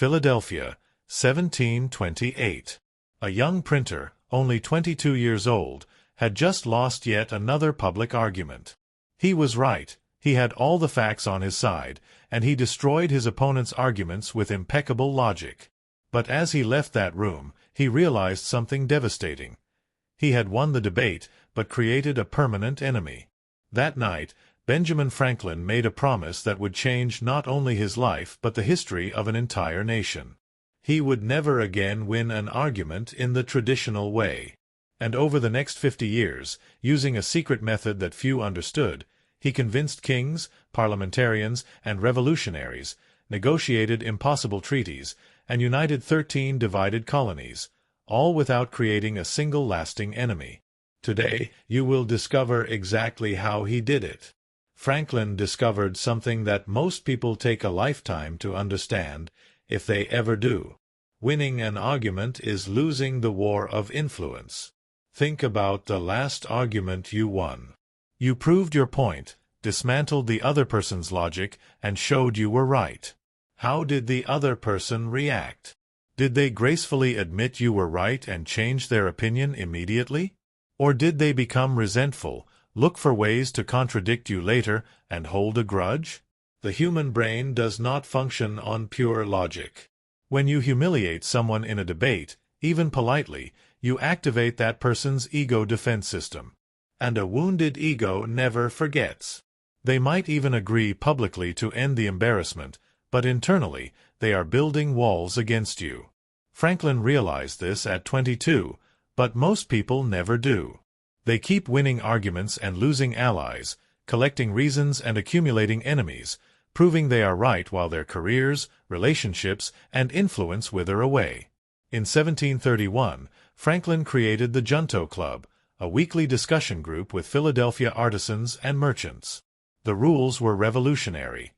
Philadelphia, 1728. A young printer, only 22 years old, had just lost yet another public argument. He was right, he had all the facts on his side, and he destroyed his opponent's arguments with impeccable logic. But as he left that room, he realized something devastating. He had won the debate, but created a permanent enemy. That night, Benjamin Franklin made a promise that would change not only his life but the history of an entire nation. He would never again win an argument in the traditional way. And over the next 50 years, using a secret method that few understood, he convinced kings, parliamentarians, and revolutionaries, negotiated impossible treaties, and united 13 divided colonies, all without creating a single lasting enemy. Today, you will discover exactly how he did it. Franklin discovered something that most people take a lifetime to understand, if they ever do. Winning an argument is losing the war of influence. Think about the last argument you won. You proved your point, dismantled the other person's logic, and showed you were right. How did the other person react? Did they gracefully admit you were right and change their opinion immediately? Or did they become resentful, look for ways to contradict you later, and hold a grudge? The human brain does not function on pure logic. When you humiliate someone in a debate, even politely, you activate that person's ego defense system. And a wounded ego never forgets. They might even agree publicly to end the embarrassment, but internally, they are building walls against you. Franklin realized this at 22, but most people never do. They keep winning arguments and losing allies, collecting reasons and accumulating enemies, proving they are right while their careers, relationships, and influence wither away. In 1731, Franklin created the Junto Club, a weekly discussion group with Philadelphia artisans and merchants. The rules were revolutionary.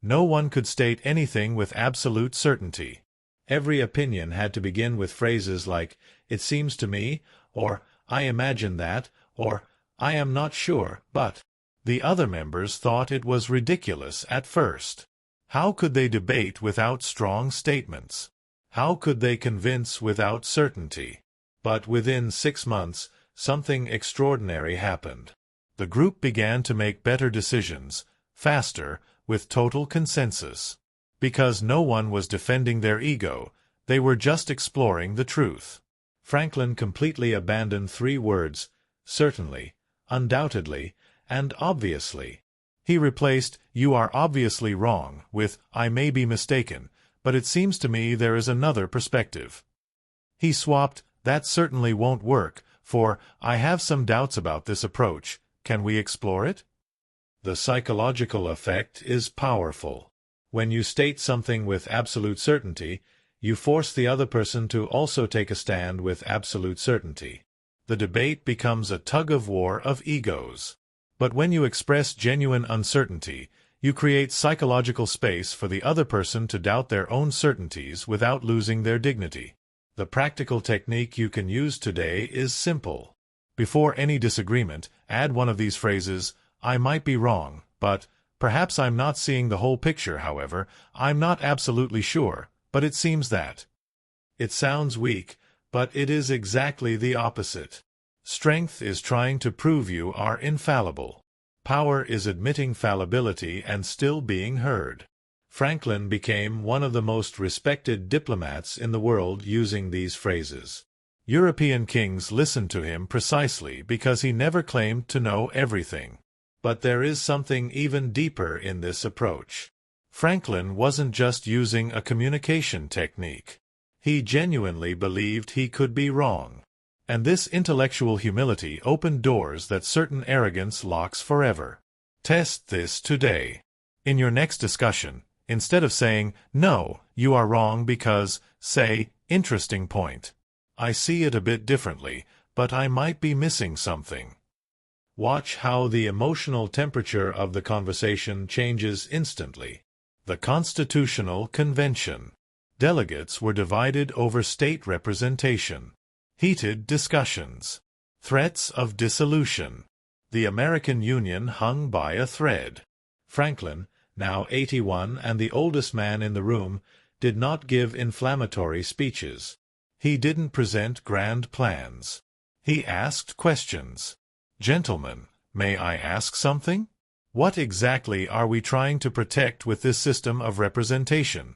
No one could state anything with absolute certainty. Every opinion had to begin with phrases like, "It seems to me," or "I imagine that," or "I am not sure, but." The other members thought it was ridiculous at first. How could they debate without strong statements? How could they convince without certainty? But within 6 months, something extraordinary happened. The group began to make better decisions, faster, with total consensus. Because no one was defending their ego, they were just exploring the truth. Franklin completely abandoned 3 words, certainly, undoubtedly, and obviously. He replaced, "You are obviously wrong," with, "I may be mistaken, but it seems to me there is another perspective." He swapped, "That certainly won't work," for, "I have some doubts about this approach. Can we explore it?" The psychological effect is powerful. When you state something with absolute certainty, you force the other person to also take a stand with absolute certainty. The debate becomes a tug-of-war of egos. But when you express genuine uncertainty, you create psychological space for the other person to doubt their own certainties without losing their dignity. The practical technique you can use today is simple. Before any disagreement, add one of these phrases, "I might be wrong, but perhaps I'm not seeing the whole picture, however, I'm not absolutely sure, but it seems that." It sounds weak, but it is exactly the opposite. Strength is trying to prove you are infallible. Power is admitting fallibility and still being heard. Franklin became one of the most respected diplomats in the world using these phrases. European kings listened to him precisely because he never claimed to know everything. But there is something even deeper in this approach. Franklin wasn't just using a communication technique. He genuinely believed he could be wrong. And this intellectual humility opened doors that certain arrogance locks forever. Test this today. In your next discussion, instead of saying, "No, you are wrong because," say, "Interesting point. I see it a bit differently, but I might be missing something." Watch how the emotional temperature of the conversation changes instantly. The Constitutional Convention. Delegates were divided over state representation. Heated discussions. Threats of dissolution. The American Union hung by a thread. Franklin, now 81 and the oldest man in the room, did not give inflammatory speeches. He didn't present grand plans. He asked questions. Gentlemen, may I ask something? What exactly are we trying to protect with this system of representation?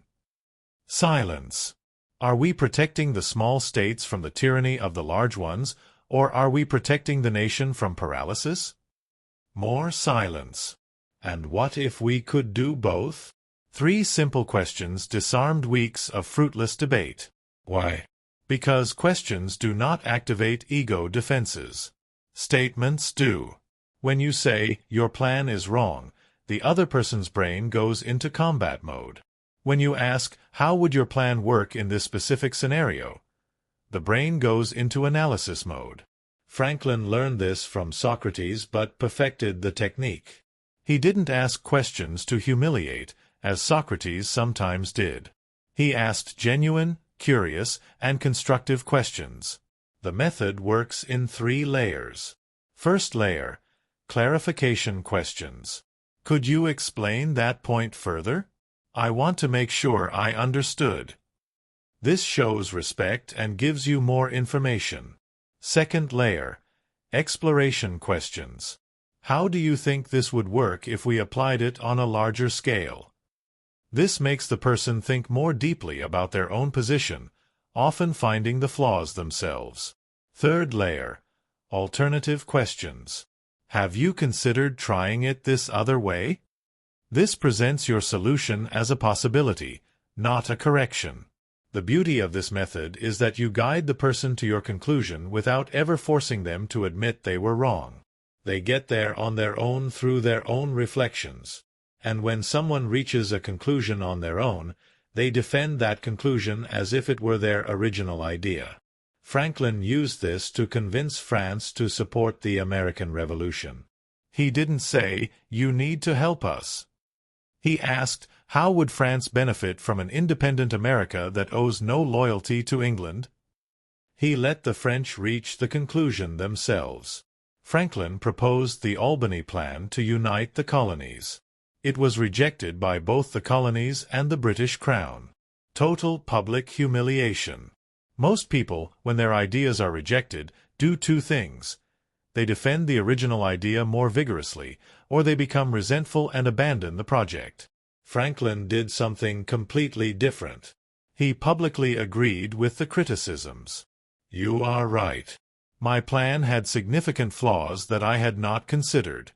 Silence. Are we protecting the small states from the tyranny of the large ones, or are we protecting the nation from paralysis? More silence. And what if we could do both? 3 simple questions disarmed weeks of fruitless debate. Why? Because questions do not activate ego defenses. Statements do. When you say, your plan is wrong, the other person's brain goes into combat mode. When you ask, how would your plan work in this specific scenario? The brain goes into analysis mode. Franklin learned this from Socrates but perfected the technique. He didn't ask questions to humiliate, as Socrates sometimes did. He asked genuine, curious, and constructive questions. The method works in 3 layers. First layer, clarification questions. Could you explain that point further? I want to make sure I understood. This shows respect and gives you more information. Second layer, exploration questions. How do you think this would work if we applied it on a larger scale? This makes the person think more deeply about their own position, often finding the flaws themselves. Third layer, alternative questions. Have you considered trying it this other way? This presents your solution as a possibility, not a correction. The beauty of this method is that you guide the person to your conclusion without ever forcing them to admit they were wrong. They get there on their own through their own reflections. And when someone reaches a conclusion on their own, they defend that conclusion as if it were their original idea. Franklin used this to convince France to support the American Revolution. He didn't say, you need to help us. He asked, how would France benefit from an independent America that owes no loyalty to England? He let the French reach the conclusion themselves. Franklin proposed the Albany Plan to unite the colonies. It was rejected by both the colonies and the British Crown. Total public humiliation. Most people, when their ideas are rejected, do 2 things. They defend the original idea more vigorously, or they become resentful and abandon the project. Franklin did something completely different. He publicly agreed with the criticisms. You are right. My plan had significant flaws that I had not considered.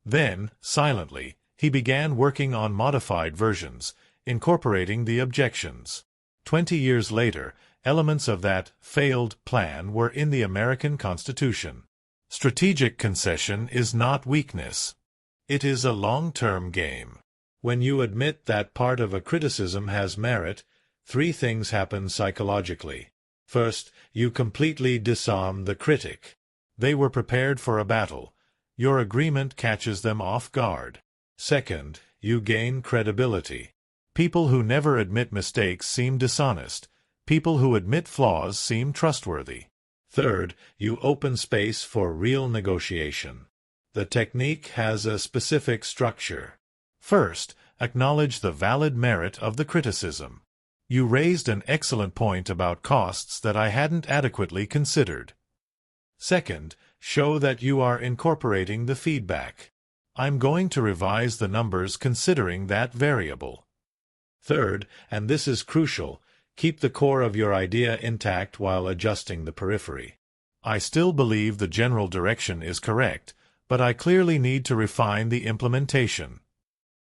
Then, silently, he began working on modified versions, incorporating the objections. 20 years later, elements of that failed plan were in the American Constitution. Strategic concession is not weakness. It is a long-term game. When you admit that part of a criticism has merit, 3 things happen psychologically. First, you completely disarm the critic. They were prepared for a battle. Your agreement catches them off guard. Second, you gain credibility. People who never admit mistakes seem dishonest. People who admit flaws seem trustworthy. Third, you open space for real negotiation. The technique has a specific structure. First, acknowledge the valid merit of the criticism. You raised an excellent point about costs that I hadn't adequately considered. Second, show that you are incorporating the feedback. I'm going to revise the numbers considering that variable. Third, and this is crucial, keep the core of your idea intact while adjusting the periphery. I still believe the general direction is correct, but I clearly need to refine the implementation.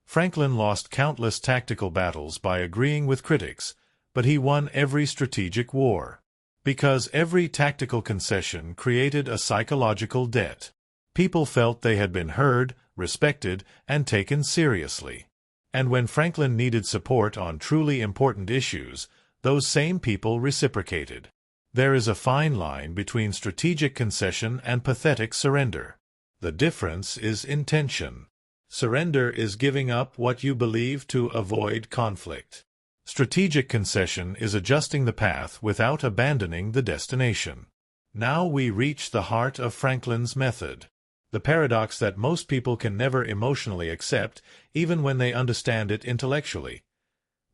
Franklin lost countless tactical battles by agreeing with critics, but he won every strategic war. Because every tactical concession created a psychological debt. People felt they had been heard, respected, and taken seriously. And when Franklin needed support on truly important issues, those same people reciprocated. There is a fine line between strategic concession and pathetic surrender. The difference is intention. Surrender is giving up what you believe to avoid conflict. Strategic concession is adjusting the path without abandoning the destination. Now we reach the heart of Franklin's method. The paradox that most people can never emotionally accept, even when they understand it intellectually.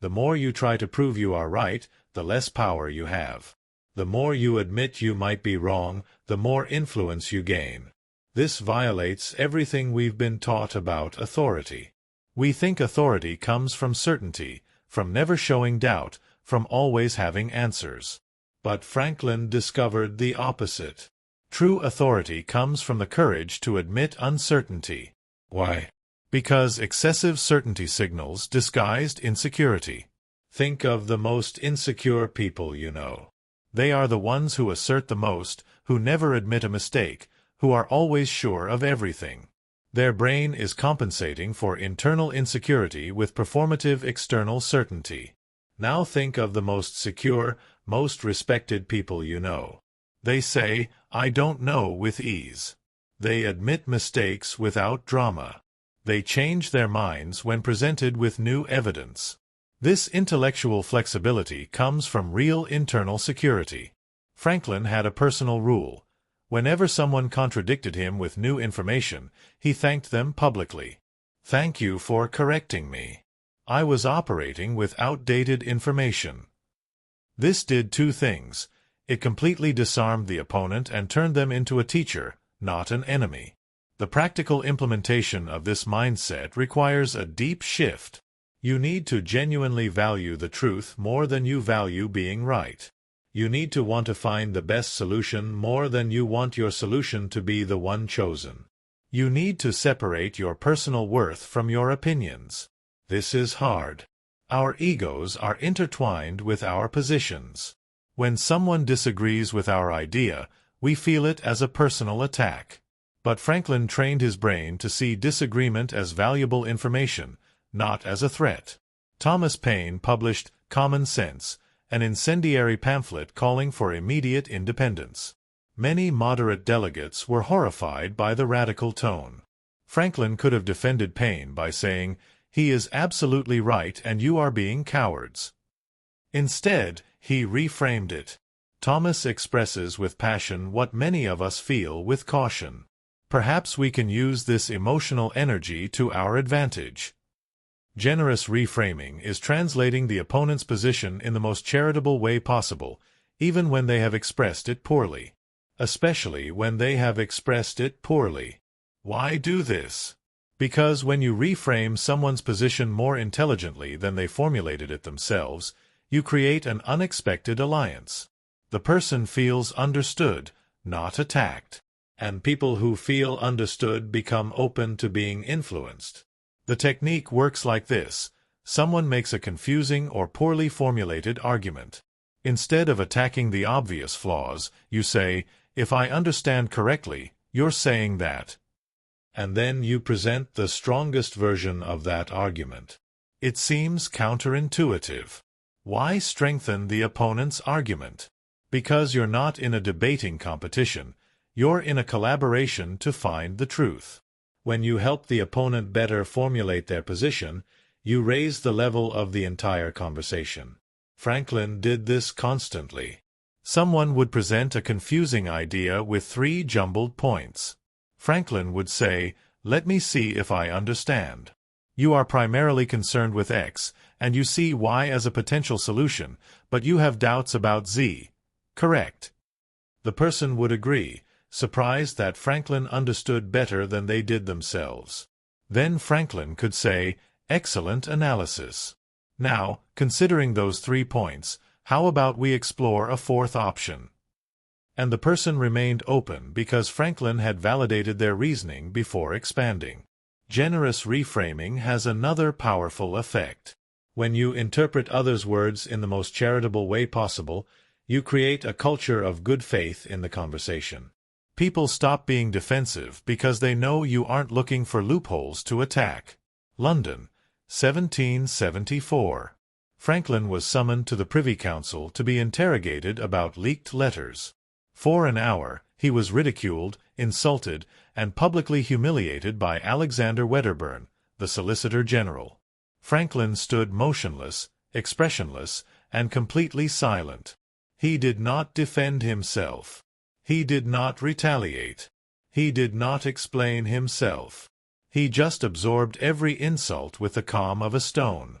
The more you try to prove you are right, the less power you have. The more you admit you might be wrong, the more influence you gain. This violates everything we've been taught about authority. We think authority comes from certainty, from never showing doubt, from always having answers. But Franklin discovered the opposite. True authority comes from the courage to admit uncertainty. Why? Because excessive certainty signals disguised insecurity. Think of the most insecure people you know. They are the ones who assert the most, who never admit a mistake, who are always sure of everything. Their brain is compensating for internal insecurity with performative external certainty. Now think of the most secure, most respected people you know. They say, "I don't know," with ease. They admit mistakes without drama. They change their minds when presented with new evidence. This intellectual flexibility comes from real internal security. Franklin had a personal rule. Whenever someone contradicted him with new information, he thanked them publicly. "Thank you for correcting me. I was operating with outdated information." This did two things. It completely disarmed the opponent and turned them into a teacher, not an enemy. The practical implementation of this mindset requires a deep shift. You need to genuinely value the truth more than you value being right. You need to want to find the best solution more than you want your solution to be the one chosen. You need to separate your personal worth from your opinions. This is hard. Our egos are intertwined with our positions. When someone disagrees with our idea, we feel it as a personal attack. But Franklin trained his brain to see disagreement as valuable information, not as a threat. Thomas Paine published Common Sense, an incendiary pamphlet calling for immediate independence. Many moderate delegates were horrified by the radical tone. Franklin could have defended Paine by saying, "He is absolutely right and you are being cowards." Instead, he reframed it. Thomas expresses with passion what many of us feel with caution. Perhaps we can use this emotional energy to our advantage. Generous reframing is translating the opponent's position in the most charitable way possible, even when they have expressed it poorly. Especially when they have expressed it poorly. Why do this? Because when you reframe someone's position more intelligently than they formulated it themselves, you create an unexpected alliance. The person feels understood, not attacked. And people who feel understood become open to being influenced. The technique works like this. Someone makes a confusing or poorly formulated argument. Instead of attacking the obvious flaws, you say, "If I understand correctly, you're saying that." And then you present the strongest version of that argument. It seems counterintuitive. Why strengthen the opponent's argument? Because you're not in a debating competition. You're in a collaboration to find the truth. When you help the opponent better formulate their position, you raise the level of the entire conversation. Franklin did this constantly. Someone would present a confusing idea with 3 jumbled points. Franklin would say, "Let me see if I understand. You are primarily concerned with X, and you see Y as a potential solution, but you have doubts about Z. Correct?" The person would agree, surprised that Franklin understood better than they did themselves. Then Franklin could say, "Excellent analysis. Now, considering those 3 points, how about we explore a 4th option?" And the person remained open because Franklin had validated their reasoning before expanding. Generous reframing has another powerful effect. When you interpret others' words in the most charitable way possible, you create a culture of good faith in the conversation. People stop being defensive because they know you aren't looking for loopholes to attack. London, 1774. Franklin was summoned to the Privy Council to be interrogated about leaked letters. For an hour, he was ridiculed, insulted, and publicly humiliated by Alexander Wedderburn, the Solicitor General. Franklin stood motionless, expressionless, and completely silent. He did not defend himself. He did not retaliate. He did not explain himself. He just absorbed every insult with the calm of a stone.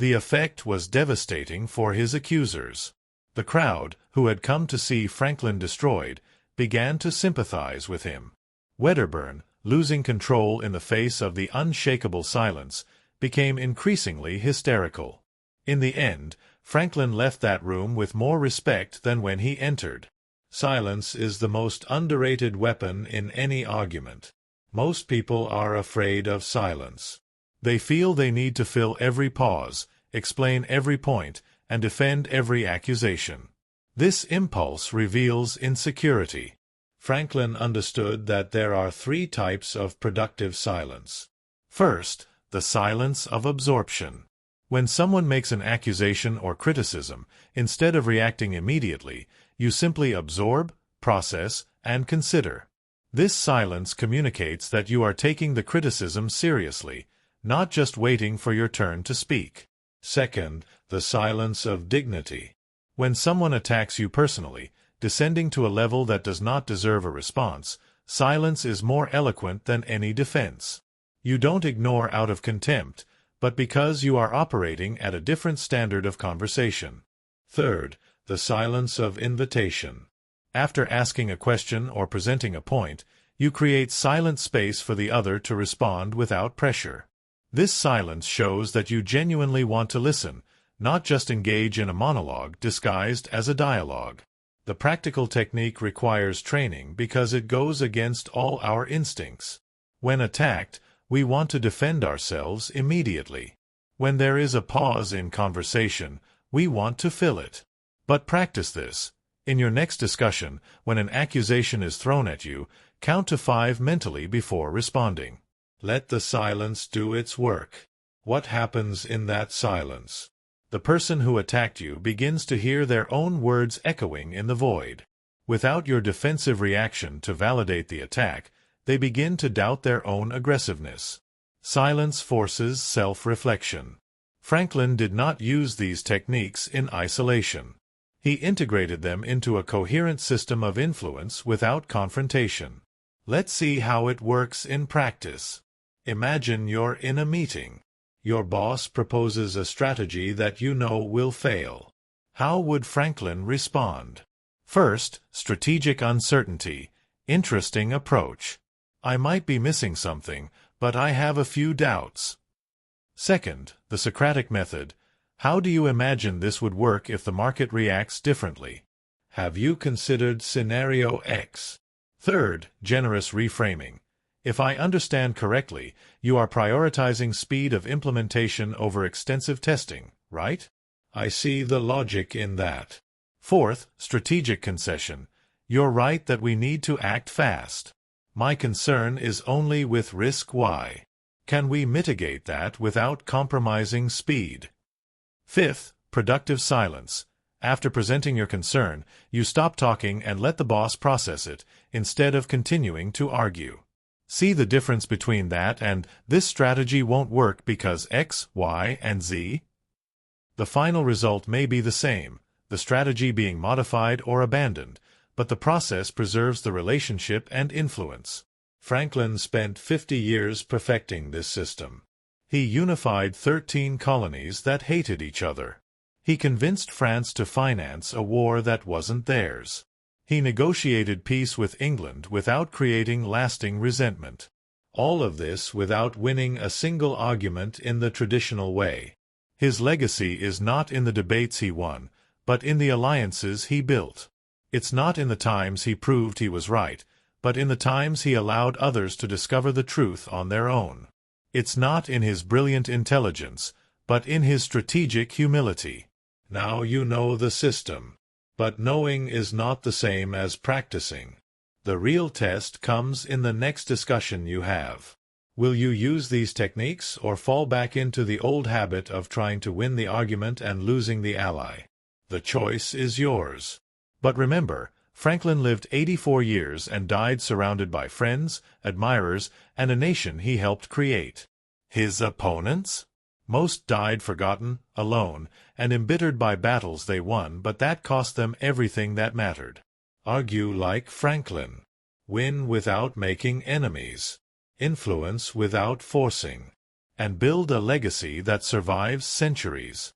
The effect was devastating for his accusers. The crowd, who had come to see Franklin destroyed, began to sympathize with him. Wedderburn, losing control in the face of the unshakable silence, became increasingly hysterical. In the end, Franklin left that room with more respect than when he entered. Silence is the most underrated weapon in any argument. Most people are afraid of silence. They feel they need to fill every pause, explain every point, and defend every accusation. This impulse reveals insecurity. Franklin understood that there are three types of productive silence. First, the silence of absorption. When someone makes an accusation or criticism, instead of reacting immediately, you simply absorb, process, and consider. This silence communicates that you are taking the criticism seriously, not just waiting for your turn to speak. Second, the silence of dignity. When someone attacks you personally, descending to a level that does not deserve a response, silence is more eloquent than any defense. You don't ignore out of contempt, but because you are operating at a different standard of conversation. Third, the silence of invitation. After asking a question or presenting a point, you create silent space for the other to respond without pressure. This silence shows that you genuinely want to listen, not just engage in a monologue disguised as a dialogue. The practical technique requires training because it goes against all our instincts. When attacked, we want to defend ourselves immediately. When there is a pause in conversation, we want to fill it. But practice this. In your next discussion, when an accusation is thrown at you, count to 5 mentally before responding. Let the silence do its work. What happens in that silence? The person who attacked you begins to hear their own words echoing in the void. Without your defensive reaction to validate the attack, they begin to doubt their own aggressiveness. Silence forces self-reflection. Franklin did not use these techniques in isolation. He integrated them into a coherent system of influence without confrontation. Let's see how it works in practice. Imagine you're in a meeting. Your boss proposes a strategy that you know will fail. How would Franklin respond? First, strategic uncertainty. Interesting approach. I might be missing something, but I have a few doubts. Second, the Socratic method. How do you imagine this would work if the market reacts differently? Have you considered scenario X? Third, generous reframing. If I understand correctly, you are prioritizing speed of implementation over extensive testing, right? I see the logic in that. Fourth, strategic concession. You're right that we need to act fast. My concern is only with risk Y. Can we mitigate that without compromising speed? Fifth, productive silence. After presenting your concern, you stop talking and let the boss process it, instead of continuing to argue. See the difference between that and this strategy won't work because X, Y, and Z? The final result may be the same, the strategy being modified or abandoned, but the process preserves the relationship and influence. Franklin spent 50 years perfecting this system. He unified 13 colonies that hated each other. He convinced France to finance a war that wasn't theirs. He negotiated peace with England without creating lasting resentment. All of this without winning a single argument in the traditional way. His legacy is not in the debates he won, but in the alliances he built. It's not in the times he proved he was right, but in the times he allowed others to discover the truth on their own. It's not in his brilliant intelligence, but in his strategic humility. Now you know the system. But knowing is not the same as practicing. The real test comes in the next discussion you have. Will you use these techniques or fall back into the old habit of trying to win the argument and losing the ally? The choice is yours. But remember, Franklin lived 84 years and died surrounded by friends, admirers, and a nation he helped create. His opponents? Most died forgotten, alone, and embittered by battles they won, but that cost them everything that mattered. Argue like Franklin. Win without making enemies. Influence without forcing. and build a legacy that survives centuries.